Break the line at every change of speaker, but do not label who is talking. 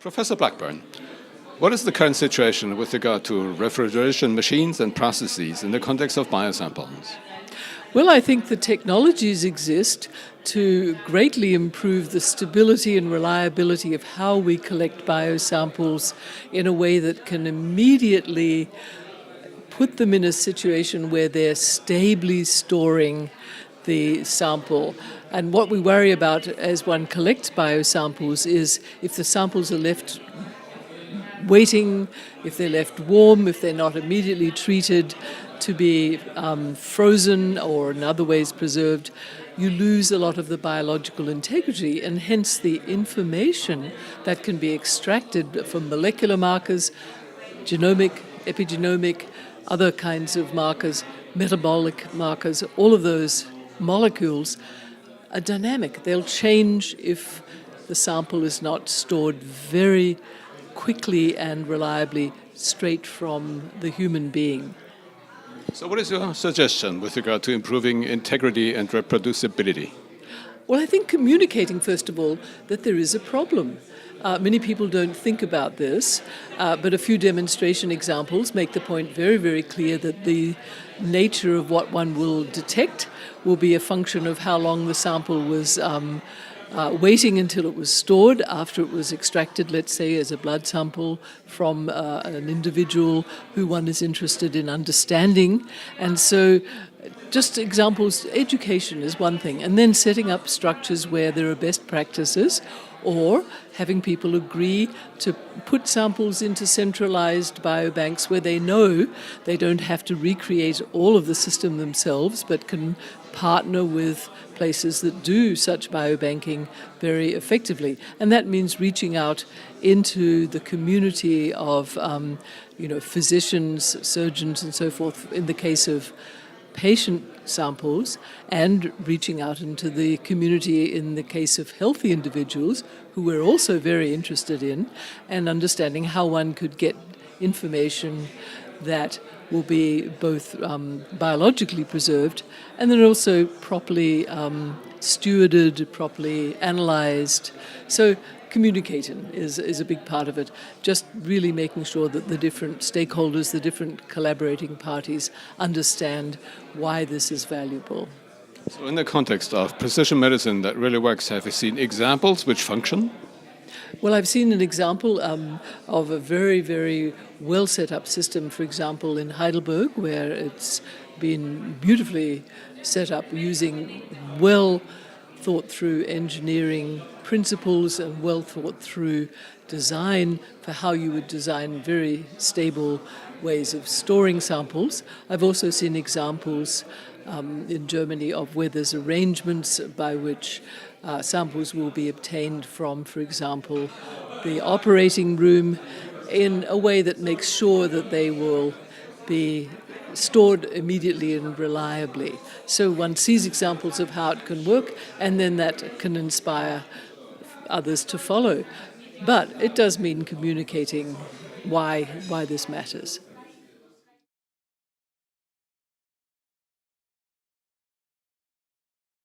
Professor Blackburn, what is the current situation with regard to refrigeration machines and processes in the context of biosamples?
Well, I think the technologies exist to greatly improve the stability and reliability of how we collect biosamples in a way that can immediately put them in a situation where they're stably storing the sample. And what we worry about as one collects biosamples is if the samples are left waiting, if they're left warm, if they're not immediately treated to be frozen or in other ways preserved, you lose a lot of the biological integrity and hence the information that can be extracted from molecular markers, genomic, epigenomic, other kinds of markers, metabolic markers. All of those molecules are dynamic. They'll change if the sample is not stored very quickly and reliably straight from the human being.
So what is your suggestion with regard to improving integrity and reproducibility?
Well, I think communicating, first of all, that there is a problem. Many people don't think about this, but a few demonstration examples make the point very, very clear that the nature of what one will detect will be a function of how long the sample was waiting until it was stored after it was extracted, let's say, as a blood sample from an individual who one is interested in understanding. And so just examples, education is one thing, and then setting up structures where there are best practices or having people agree to put samples into centralized biobanks where they know they don't have to recreate all of the system themselves but can partner with places that do such biobanking very effectively. And that means reaching out into the community of physicians, surgeons and so forth in the case of patient samples, and reaching out into the community in the case of healthy individuals who we're also very interested in, and understanding how one could get information that will be both biologically preserved and then also properly stewarded, properly analyzed. So communicating is a big part of it, just really making sure that the different stakeholders, the different collaborating parties understand why this is valuable.
So in the context of precision medicine that really works, have you seen examples which function?
Well, I've seen an example of a very, very well set up system, for example, in Heidelberg, where it's been beautifully set up using well thought through engineering principles and well thought through design for how you would design very stable ways of storing samples. I've also seen examples in Germany of where there's arrangements by which samples will be obtained from, for example, the operating room in a way that makes sure that they will be stored immediately and reliably. So one sees examples of how it can work, and then that can inspire others to follow. But it does mean communicating why this matters.